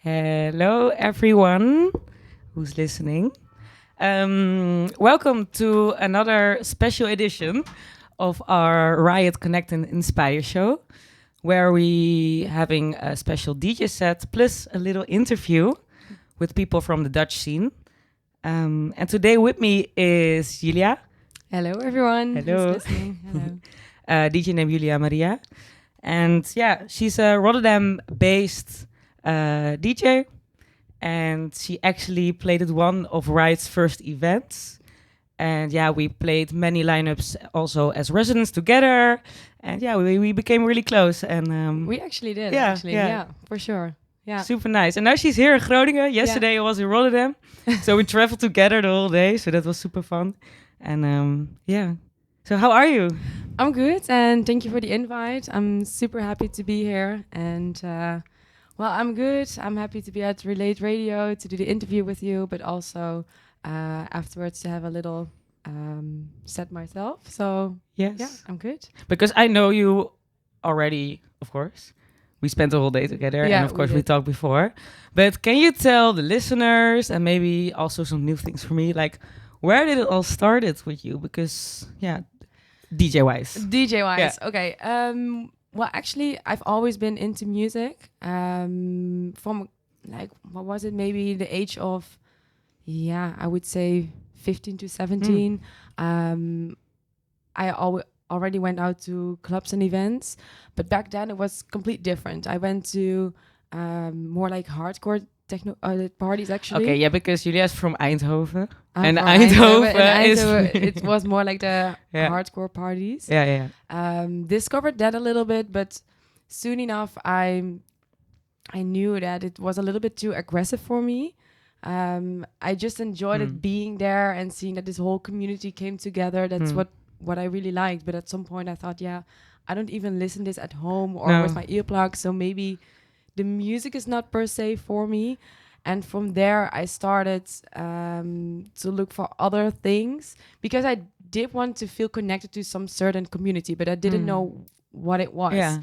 Hello, everyone who's listening. Welcome to another special edition of our RIOT Connect and Inspire show, where we having a special DJ set plus a little interview with people from the Dutch scene. And today with me is Julia. Hello, everyone. Hello. Who's listening. Hello. DJ named Julia Maria. And yeah, she's a Rotterdam-based DJ. And she actually played at one of Riot's first events. And yeah, we played many lineups also as residents together. And yeah, we became really close. And We actually did, yeah, yeah, for sure. Yeah. super nice. And now she's here in Groningen. Yesterday I was in Rotterdam. So we traveled together the whole day. So that was super fun. And yeah. So how are you? I'm good, and thank you for the invite. I'm super happy to be here. And, well, I'm good. I'm happy to be at Relate Radio to do the interview with you, but also afterwards to have a little set myself. So, Yes. yeah, I'm good. Because I know you already, of course. We spent the whole day together, Yeah, and of course we did. talked before. But can you tell the listeners, and maybe also some new things for me, like where did it all started with you? Because yeah, DJ-wise. DJ-wise, okay. Well, actually, I've always been into music. From like, what was it? Maybe the age of, I would say 15 to 17. I already went out to clubs and events, but back then it was completely different. I went to more like hardcore techno parties actually. Okay, yeah, because Julia is from Eindhoven. I'm and from Eindhoven and is... it was more like the Yeah. hardcore parties. Yeah. Discovered that a little bit, but soon enough I knew that it was a little bit too aggressive for me. I just enjoyed it being there and seeing that this whole community came together. That's what I really liked. But at some point I thought, I don't even listen this at home or with my earplugs, so maybe the music is not per se for me. And from there I started to look for other things, because I did want to feel connected to some certain community, but I didn't know what it was. Yeah.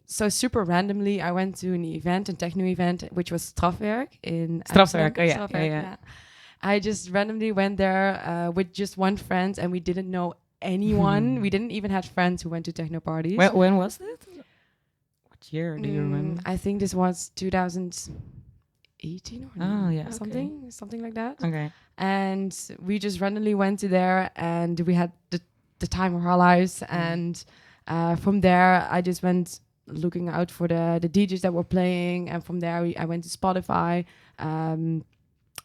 So super randomly I went to an event, a techno event, which was Strafwerk in Strafwerk, Amsterdam. yeah, Strafwerk, yeah. I just randomly went there with just one friend, and we didn't know anyone. We didn't even have friends who went to techno parties. When was it? What year do you remember? I think this was 2018 or something like that. Okay. And we just randomly went to there, and we had the time of our lives. And from there, I just went looking out for the DJs that were playing. And from there, I went to Spotify,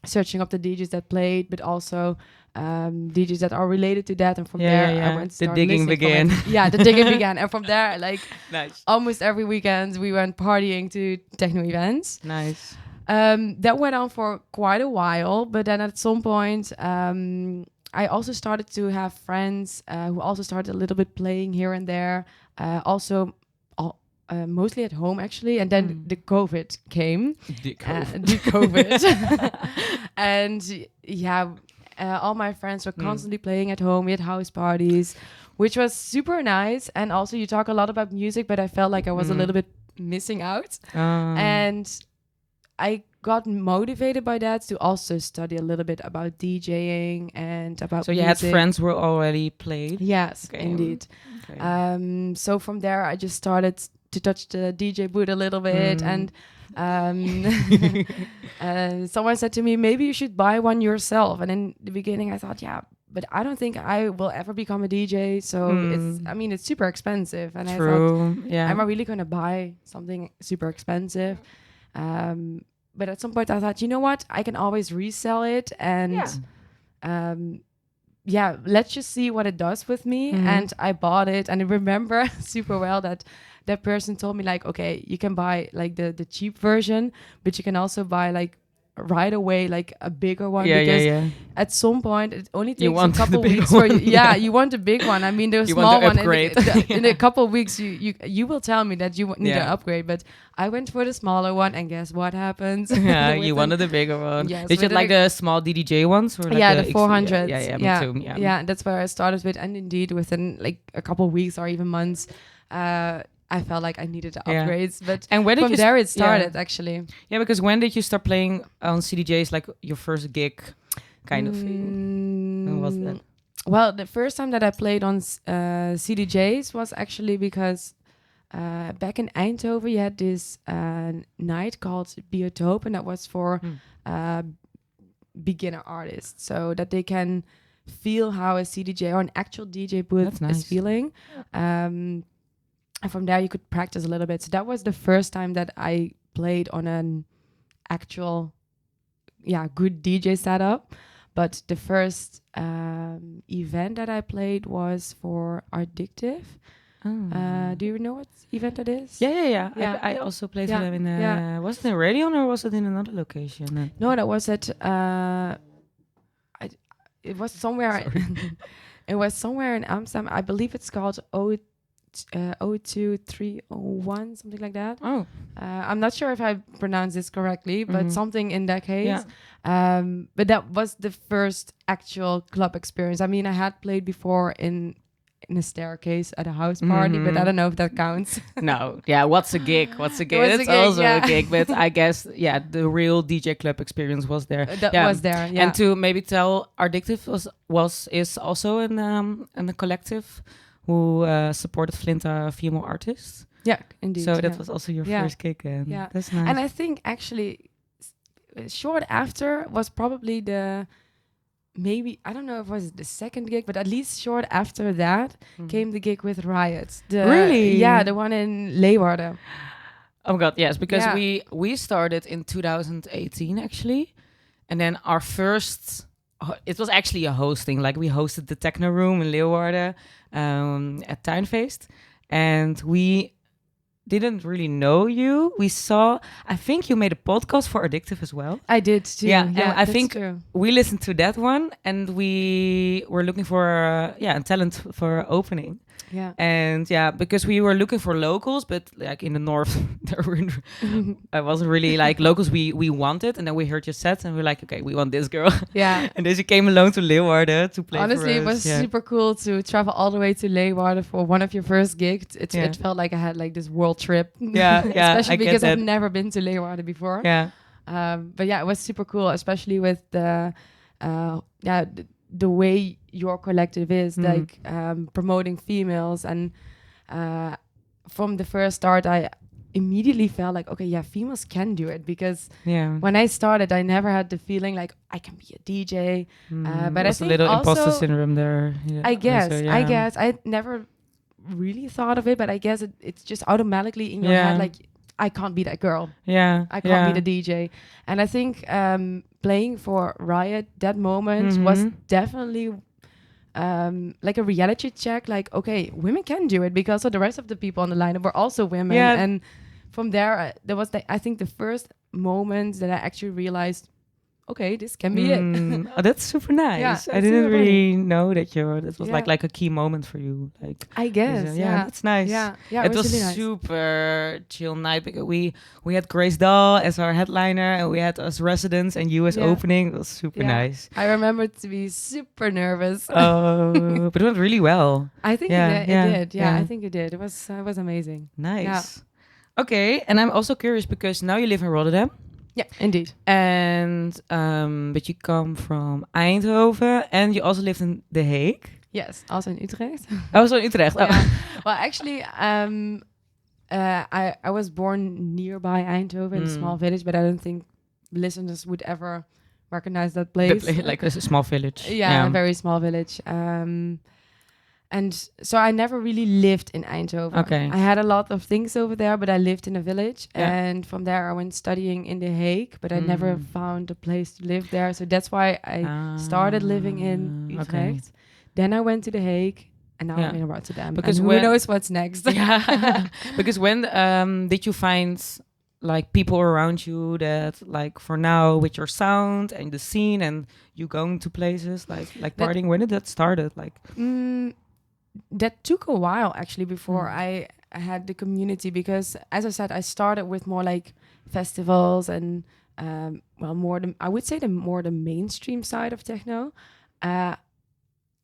searching up the DJs that played, but also DJs that are related to that. And from there, I went to the start digging listening began. the digging began. And from there, like Nice. almost every weekend, we went partying to techno events. Nice. That went on for quite a while, but then at some point, I also started to have friends who also started a little bit playing here and there, mostly at home actually. And then the COVID came. The COVID. And all my friends were constantly playing at home. We had house parties, which was super nice. And also you talk a lot about music, but I felt like I was a little bit missing out. And I got motivated by that to also study a little bit about DJing and about So you music. had friends who already played? Yes, Okay. indeed. Okay. So from there, I just started to touch the DJ booth a little bit. And someone said to me, maybe you should buy one yourself. And in the beginning, I thought, but I don't think I will ever become a DJ. So it's super expensive. And I thought, am I really going to buy something super expensive? But at some point I thought, you know what? I can always resell it. And let's just see what it does with me. And I bought it. And I remember super well that person told me, like, okay, you can buy like the cheap version, but you can also buy like right away like a bigger one, because at some point it only takes a couple weeks for you. You want a big one. I mean, the small one in a couple of weeks you will tell me that you need to upgrade, but I went for the smaller one, and guess what happens? You wanted the bigger one. Yes, did you like the small DDJ ones, or like the 400? Me too. That's where I started with, and indeed within like a couple of weeks or even months, I felt like I needed the upgrades. But and when did from you there it started actually. Yeah, because when did you start playing on CDJs, like your first gig kind of thing? When was that? Well, the first time that I played on CDJs was actually because back in Eindhoven you had this night called RIOT, and that was for beginner artists, so that they can feel how a CDJ or an actual DJ booth is feeling. And from there you could practice a little bit. So that was the first time that I played on an actual good DJ setup. But the first event that I played was for Addictive. Do you know what event that is? Yeah. I also played for them in was it in Radion or was it in another location? No, that was at it was somewhere it was somewhere in Amsterdam. I believe it's called 02301, something like that. I'm not sure if I pronounced this correctly, but something in that case. But that was the first actual club experience. I mean, I had played before in a staircase at a house party, but I don't know if that counts. No, what's a gig? It's also a gig, but I guess the real DJ club experience was there. Was there, And to maybe tell, Addictive is also in a collective who supported Flinta female artists. Yeah, indeed. So that was also your first gig, and that's nice. And I think actually, short after was probably maybe, I don't know if it was the second gig, but at least short after that came the gig with RIOT. Really? Yeah, the one in Leeuwarden. Oh my God, yes, because we started in 2018 actually, and then our first, it was actually a hosting, like we hosted the Techno Room in Leeuwarden at Tuinfeest, and we didn't really know you. We saw, I think you made a podcast for Addictive as well. I did too. Yeah, and I think we listened to that one, and we were looking for a talent for opening. Yeah. And because we were looking for locals, but like in the north, there were I wasn't really like locals we wanted. And then we heard your set and we were like, okay, we want this girl. Yeah. And then she came alone to Leeuwarden to play. Honestly, for us. It was super cool to travel all the way to Leeuwarden for one of your first gigs. It felt like I had like this world trip. Yeah. Especially because I've never been to Leeuwarden before. Yeah. But it was super cool, especially with the way your collective is like promoting females, and from the first start I immediately felt like, okay, females can do it, because when I started I never had the feeling like I can be a DJ, but I think a little imposter syndrome there. I guess I never really thought of it, but I guess it's just automatically in your head, like I can't be that girl. I can't be the DJ. And I think playing for RIOT that moment was definitely like a reality check. Like, okay, women can do it, because of the rest of the people on the lineup were also women. And from there, there was I think the first moment that I actually realized, okay, this can be it. Oh, that's super nice. I didn't really know that it was like a key moment for you. Like, I guess. That's nice. Yeah, it was really nice. Super chill night, because we had Grace Dahl as our headliner, and we had us residents and you as opening. It was super nice. I remember to be super nervous. Oh, but it went really well. I think it did. Yeah, I think it did. It was amazing. Nice. Yeah. Okay, and I'm also curious because now you live in Rotterdam. Yeah, indeed. And but you come from Eindhoven, and you also lived in The Hague. Yes, also in Utrecht. Also in Utrecht. Oh. Yeah. Well, actually, I was born nearby Eindhoven, in a small village, but I don't think listeners would ever recognize that place. Like a small village. Yeah, a very small village. And so I never really lived in Eindhoven. Okay. I had a lot of things over there, but I lived in a village. Yeah. And from there I went studying in The Hague, but I never found a place to live there. So that's why I started living in Utrecht. Okay. Then I went to The Hague, and now I'm in Rotterdam. Because who knows what's next? Yeah. Because when did you find like people around you that like for now with your sound and the scene and you going to places like partying? When did that started? Like that took a while actually before I had the community, because as I said, I started with more like festivals and I would say the mainstream side of techno.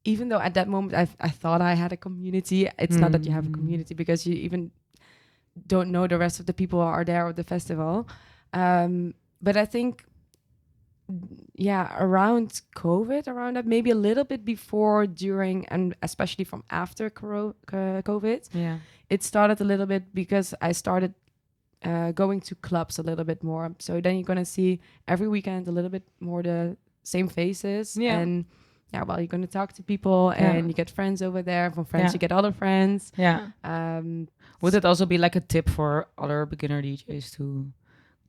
Even though at that moment I thought I had a community, it's not that you have a community, because you even don't know the rest of the people who are there at the festival. But I think, around COVID, around that, maybe a little bit before, during, and especially from after COVID, it started a little bit because I started going to clubs a little bit more. So then you're gonna see every weekend a little bit more the same faces, and you're gonna talk to people, and you get friends over there. From friends, you get other friends. Would it also be like a tip for other beginner DJs to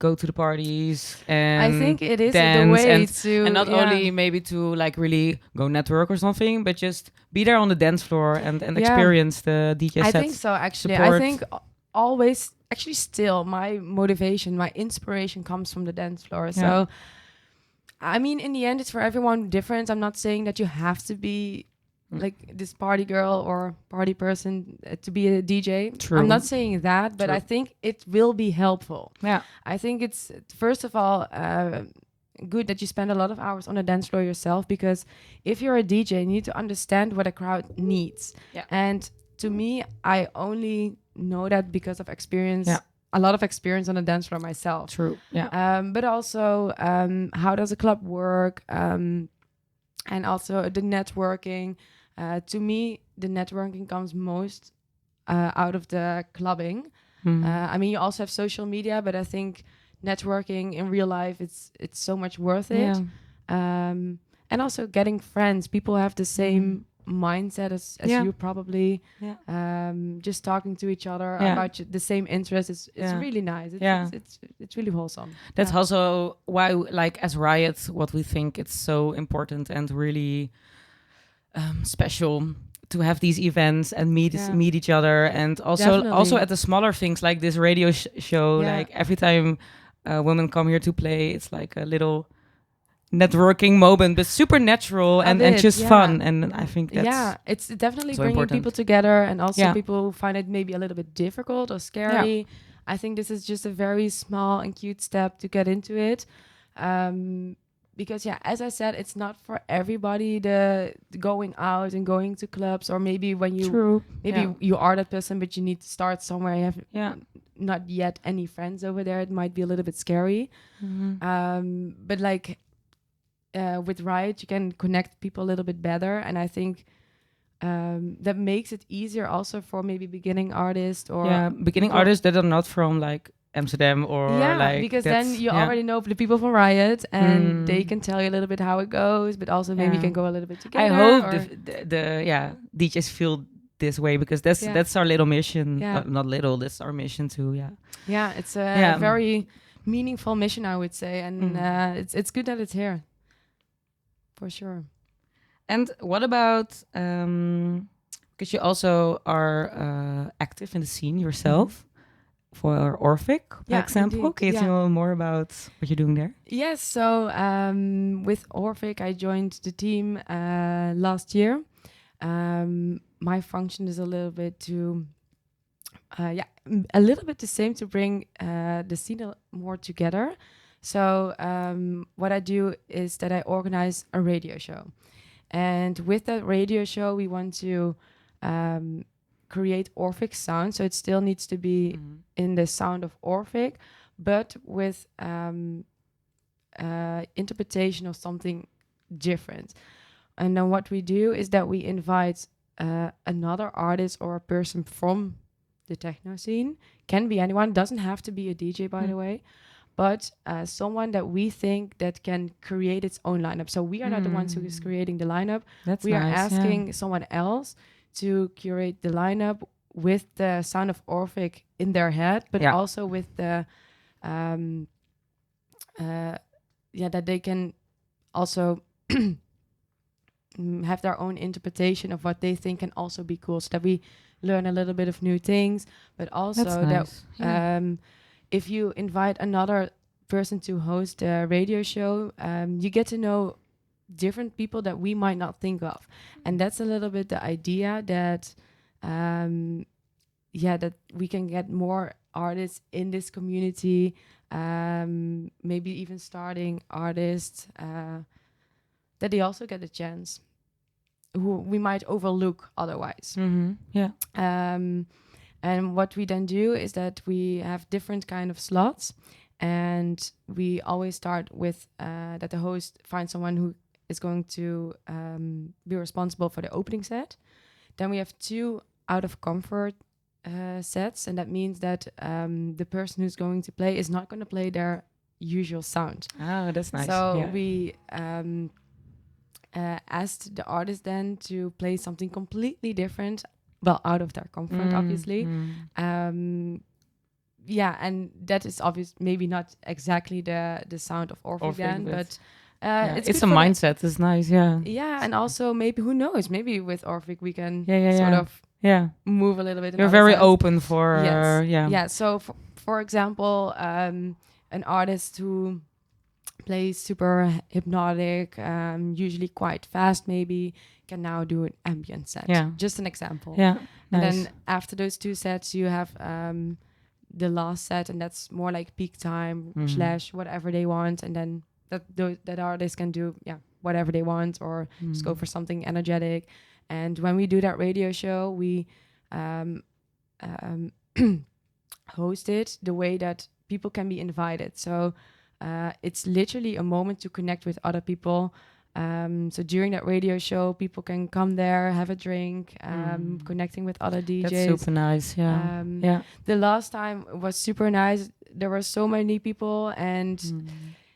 go to the parties and I think it is dance the way and not only maybe to like really go network or something, but just be there on the dance floor and experience the DJ set. I think so, actually. I think always, actually still, my motivation, my inspiration comes from the dance floor. So, I mean, in the end, it's for everyone different. I'm not saying that you have to be like this party girl or party person to be a DJ. True. I'm not saying that, but I think it will be helpful. Yeah. I think it's, first of all, good that you spend a lot of hours on the dance floor yourself, because if you're a DJ, you need to understand what a crowd needs. Yeah. And to me, I only know that because of experience. Yeah. A lot of experience on the dance floor myself. True. Yeah. But also, how does a club work? And also the networking. To me, the networking comes most out of the clubbing. I mean, you also have social media, but I think networking in real life, it's so much worth it. And also getting friends. People have the same mindset as you probably. Just talking to each other about the same interests. It's really nice. It's really wholesome. That's also why, like, as RIOT, what we think it's so important and really special to have these events and meet each other, and also at the smaller things like this radio show. Like every time women come here to play, it's like a little networking moment, but super natural and just fun. And I think that's it's definitely so bringing important. people together, and also people who find it maybe a little bit difficult or scary. I think this is just a very small and cute step to get into it. Because as I said, it's not for everybody, the going out and going to clubs, or maybe when you you are that person, but you need to start somewhere. You have not yet any friends over there. It might be a little bit scary. But like with RIOT, you can connect people a little bit better, and I think that makes it easier also for maybe beginning artists or beginning artists that are not from like Amsterdam or like, because then you already know the people from RIOT, and they can tell you a little bit how it goes, but also maybe you can go a little bit together. I hope the DJs feel this way, because that's our little mission. Not little, that's our mission too. It's a very meaningful mission, I would say, and it's good that it's here, for sure. And what about because you also are active in the scene yourself. For Orphic, for example. Indeed. Can you tell me more about what you're doing there? Yes, so with Orphic, I joined the team last year. My function is a little bit the same, to bring the scene more together. So what I do is that I organize a radio show. And with that radio show, we want to create Orphic sound, so it still needs to be in the sound of Orphic, but with interpretation of something different. And then what we do is that we invite another artist or a person from the techno scene. Can be anyone, doesn't have to be a DJ, by the way, but someone that we think that can create its own lineup. So we are not the ones who is creating the lineup. That's we are asking someone else to curate the lineup with the sound of Orphic in their head, but also with the that they can also have their own interpretation of what they think can also be cool, so that we learn a little bit of new things, but also that if you invite another person to host a radio show, you get to know different people that we might not think of, and that's a little bit the idea, that that we can get more artists in this community, maybe even starting artists, that they also get a chance who we might overlook otherwise. And what we then do is that we have different kind of slots, and we always start with that the host finds someone who is going to be responsible for the opening set. Then we have 2 out of comfort sets, and that means that the person who's going to play is not going to play their usual sound. Oh, that's nice. So we asked the artist then to play something completely different, well, out of their comfort, obviously. Yeah, and that is obvious, maybe not exactly the sound of Orphic then, but it's a mindset. It's nice, yeah. Yeah, and also maybe, who knows, maybe with Orphic we can sort of move a little bit. You're very open for, Yeah, so for example, an artist who plays super hypnotic, usually quite fast maybe, can now do an ambient set. Yeah. Just an example. Yeah, and nice. then after those 2 sets, you have the last set, and that's more like peak time / whatever they want, and then that artist can do whatever they want, or just go for something energetic. And when we do that radio show, we host it the way that people can be invited. So it's literally a moment to connect with other people. So during that radio show, people can come there, have a drink, connecting with other DJs. That's super nice, yeah. The last time was super nice. There were so many people, and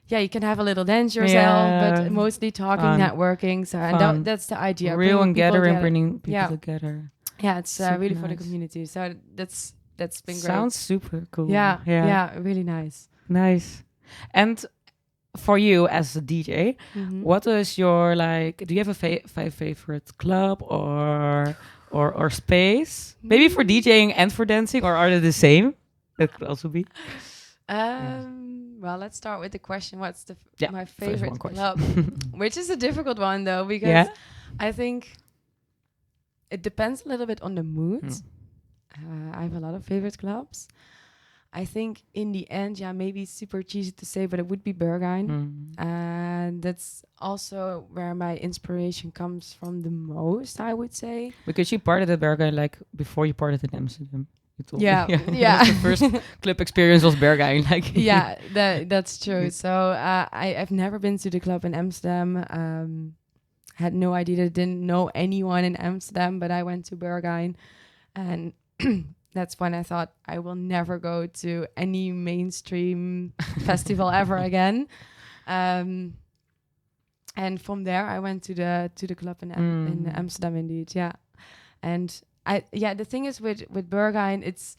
you can have a little dance yourself, but mostly talking, networking. So and that's the idea. Real and gathering, bringing people together. Yeah, it's really nice for the community. So that's been great. Sounds super cool. Yeah, really nice. Nice. And for you as a DJ, what is your, like, do you have a favorite club or space? Maybe for DJing and for dancing, or are they the same? That could also be. Well, let's start with the question. What's my favorite club? Which is a difficult one, though, because I think it depends a little bit on the mood. I have a lot of favorite clubs. I think in the end, maybe it's super cheesy to say, but it would be Berghain. And that's also where my inspiration comes from the most, I would say. Because you partied at Berghain, like, before you partied in Amsterdam. Yeah. The first club experience was Berghain. Like, that's true. So I've never been to the club in Amsterdam. Had no idea, didn't know anyone in Amsterdam, but I went to Berghain, and that's when I thought I will never go to any mainstream festival ever again. And from there, I went to the club in Amsterdam, indeed. Yeah, and the thing is with Berghain, it's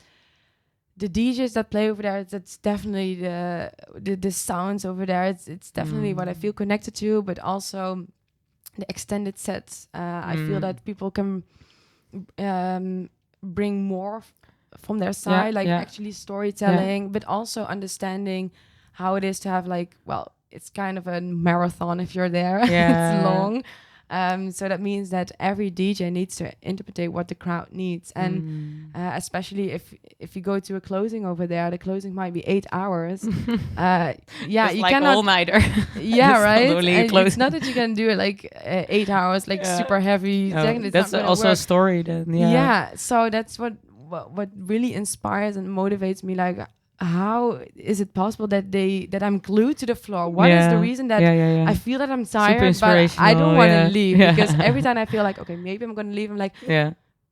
the DJs that play over there. That's definitely the sounds over there. It's definitely what I feel connected to, but also the extended sets. I feel that people can bring more from their side, actually storytelling, but also understanding how it is to have, like, well, it's kind of a marathon if you're there. It's long. So that means that every DJ needs to interpret what the crowd needs. And especially if you go to a closing over there, the closing might be 8 hours. It's you like cannot all-nighter. right? And it's not that you can do it like 8 hours, like super heavy. No, that's also a story then. Yeah. So that's what really inspires and motivates me. Like, how is it possible that I'm glued to the floor? What is the reason that I feel that I'm tired, but I don't want to leave? Because every time I feel like, okay, maybe I'm going to leave, I'm like,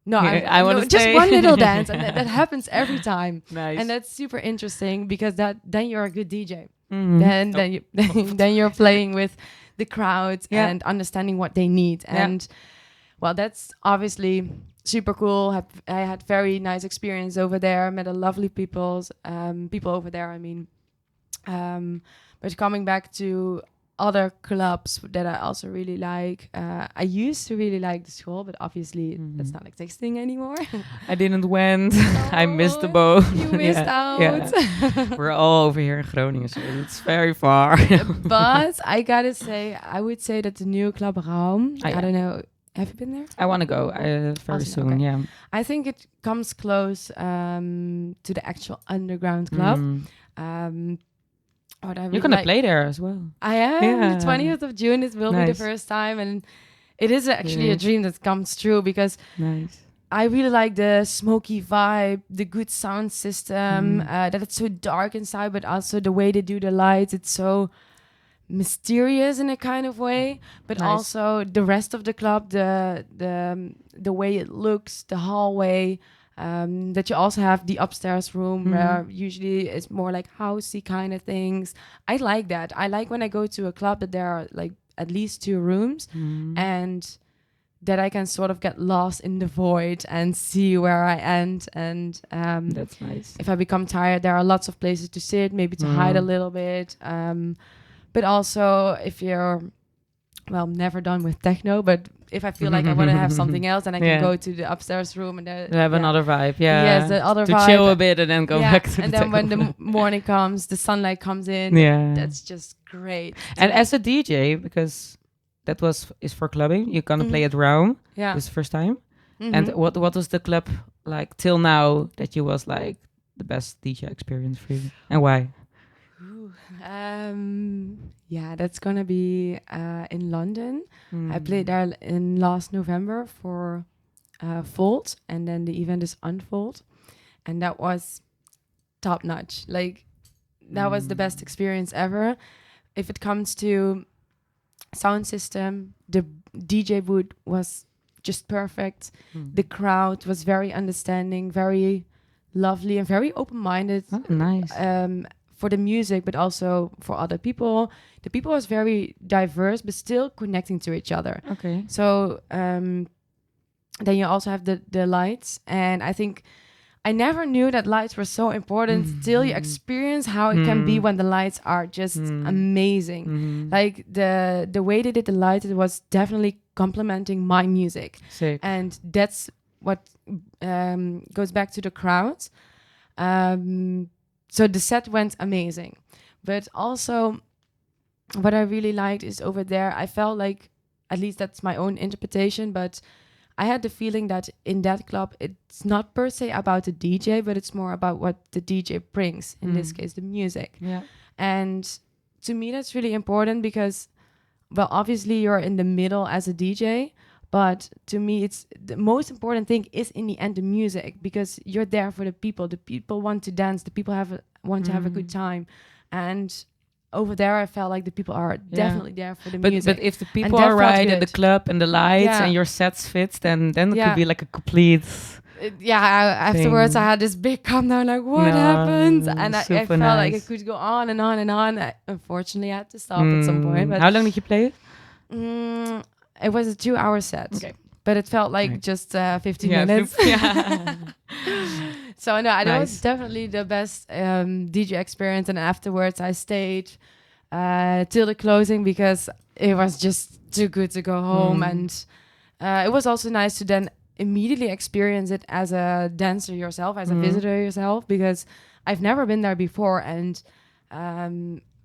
no, I want to just one little dance. And that happens every time. Nice. And that's super interesting, because then you're a good DJ. Then you're playing with the crowd and understanding what they need. And well, that's obviously super cool. I had very nice experience over there. Met a lovely people over there. I mean, but coming back to other clubs that I also really like. I used to really like the school, but obviously that's not existing anymore. I didn't went. I missed the boat. You missed out. Yeah. We're all over here in Groningen, so it's very far. But I gotta say, I would say that the new Club Raum, I don't know, have you been there? I want to go very soon, okay. Yeah. I think it comes close to the actual underground club. You're going to play there as well. I am. The 20th of June, it will be the first time. And it is actually a dream that comes true, because I really like the smoky vibe, the good sound system, that it's so dark inside, but also the way they do the lights. It's so mysterious in a kind of way, but also the rest of the club, the way it looks, the hallway. That you also have the upstairs room where usually it's more like housey kind of things. I like that. I like when I go to a club that there are like at least 2 rooms and that I can sort of get lost in the void and see where I end. And that's nice. if I become tired, there are lots of places to sit, maybe to hide a little bit. But also if you're, well, never done with techno, but if I feel like I want to have something else, then I can go to the upstairs room and have another vibe. Yeah. Yes, the other vibe. To chill a bit and then go back to and the then when techno. the morning comes, the sunlight comes in. Yeah. That's just great. And as a DJ, because that is for clubbing, you're gonna play at Raum. Yeah. This first time. And what was the club like till now that you was like the best DJ experience for you, and why? Yeah, that's gonna be in London. I played there in last November for Fold, and then the event is Unfold, and that was top notch. Like that was the best experience ever. If it comes to sound system, the DJ booth was just perfect. The crowd was very understanding, very lovely, and very open-minded. Oh, nice. For the music, but also for other people. The people was very diverse, but still connecting to each other. Okay. So then you also have the lights, and I think I never knew that lights were so important till you experience how it can be when the lights are just amazing. Like the way they did the lights, it was definitely complementing my music. Sick. And that's what goes back to the crowds. So the set went amazing. But also what I really liked is over there, I felt like, at least that's my own interpretation, but I had the feeling that in that club, it's not per se about the DJ, but it's more about what the DJ brings, in this case, the music. Yeah. And to me, that's really important because, well, obviously you're in the middle as a DJ, but to me, it's the most important thing is in the end the music, because you're there for the people. The people want to dance. The people want to have a good time. And over there, I felt like the people are definitely there for the music. But if the people are right at the club and the lights and your sets fit, then it could be like a complete... Afterwards I had this big calm down, like what happened? And I felt like it could go on and on and on. Unfortunately, I had to stop at some point. But how long did you play it? It was a 2-hour set. Okay. But it felt like just 15 minutes. So no, that was definitely the best DJ experience. And afterwards I stayed till the closing because it was just too good to go home. And it was also nice to then immediately experience it as a dancer yourself, as a visitor yourself, because I've never been there before. And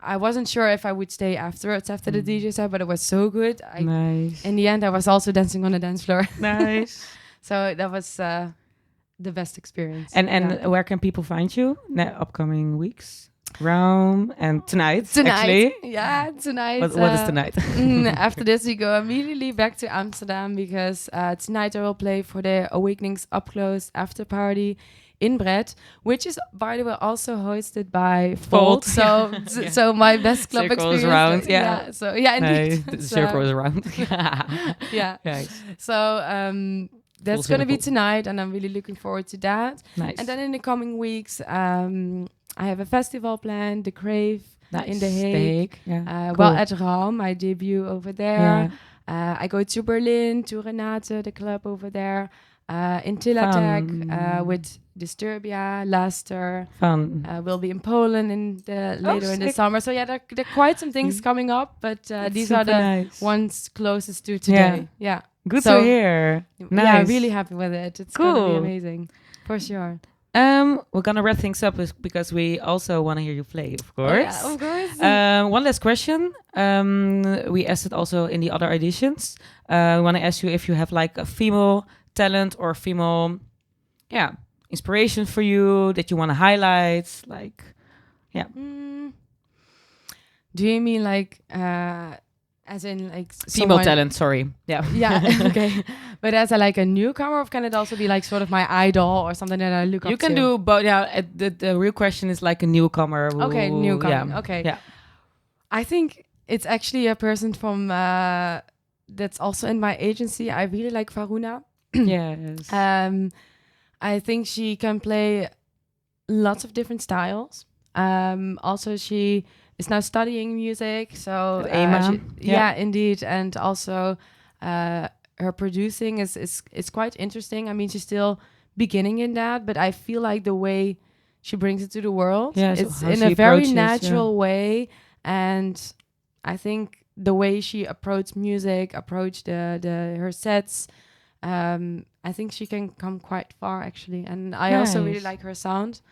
I wasn't sure if I would stay afterwards after the DJ set, but it was so good. Nice. In the end, I was also dancing on the dance floor. Nice. So that was the best experience. And where can people find you in the upcoming weeks? Raum and tonight, actually. Yeah, tonight. What is tonight? After this, we go immediately back to Amsterdam because tonight I will play for the Awakenings Up Close after party in Brett, which is, by the way, also hosted by Fold. So my best club circle experience. Is round, yeah. So indeed. The circle is around. Yeah. Nice. So that's going to be tonight, and I'm really looking forward to that. Nice. And then in the coming weeks, I have a festival planned, The Crave in The Hague. Yeah. Well, at Raum, my debut over there. I go to Berlin, to Renate, the club over there. In Tilatek with Disturbia, Laster. Fun. We'll be in Poland later in the summer. So yeah, there are quite some things coming up, but these are the ones closest to today. Yeah. Good to hear. Nice. Yeah, really happy with it. It's cool. going to be amazing, for sure. We're gonna wrap things up because we also want to hear you play, of course. Oh, yeah, of course. One last question. We asked it also in the other editions. I want to ask you if you have like a female talent or female, inspiration for you that you want to highlight. Like, Do you mean like As in like Female talent, sorry. Yeah. Yeah, okay. But as a newcomer, or can it also be like sort of my idol or something that I look up to? You can do both. Yeah, the real question is like a newcomer. Okay, newcomer. Yeah. Okay. Yeah. I think it's actually a person from that's also in my agency. I really like Varuna. Yes. I think she can play lots of different styles. Also, she is now studying music, so At AMA. yeah, indeed, and also her producing is quite interesting. I mean, she's still beginning in that, but I feel like the way she brings it to the world, it's in a very natural way, and I think the way she approached music, approached her sets. I think she can come quite far actually, and I also really like her sound.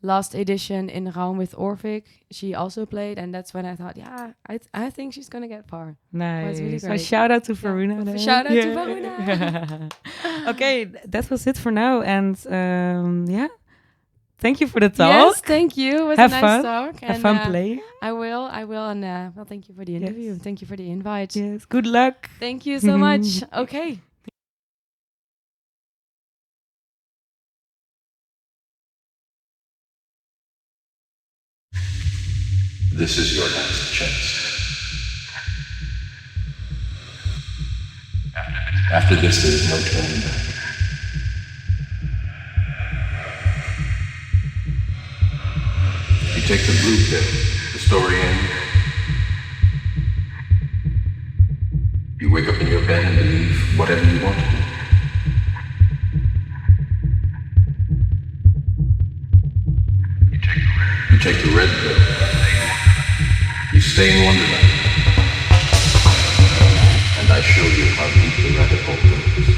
Last edition in Raum with Orvik, she also played, and that's when I thought, yeah, I think she's gonna get far. Nice. Really so shout out to Varuna. Yeah. Shout out to Varuna. Okay, that was it for now, and yeah. Thank you for the talk. Yes, thank you. It was Have a nice fun. talk. Have fun playing. I will, and well, thank you for the interview. Yes. Thank you for the invite. Yes. Good luck. Thank you so much. Okay. This is your last chance. After this, there is no turning back. You take the blue pill, the story ends. You wake up in your bed and believe whatever you want to do. You take the red pill. You stay in Wonderland. And I show you how deep the rabbit hole goes.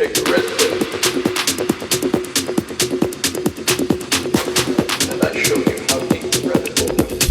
take the red pill, and I show you how deep the rabbit hole is.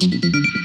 Thank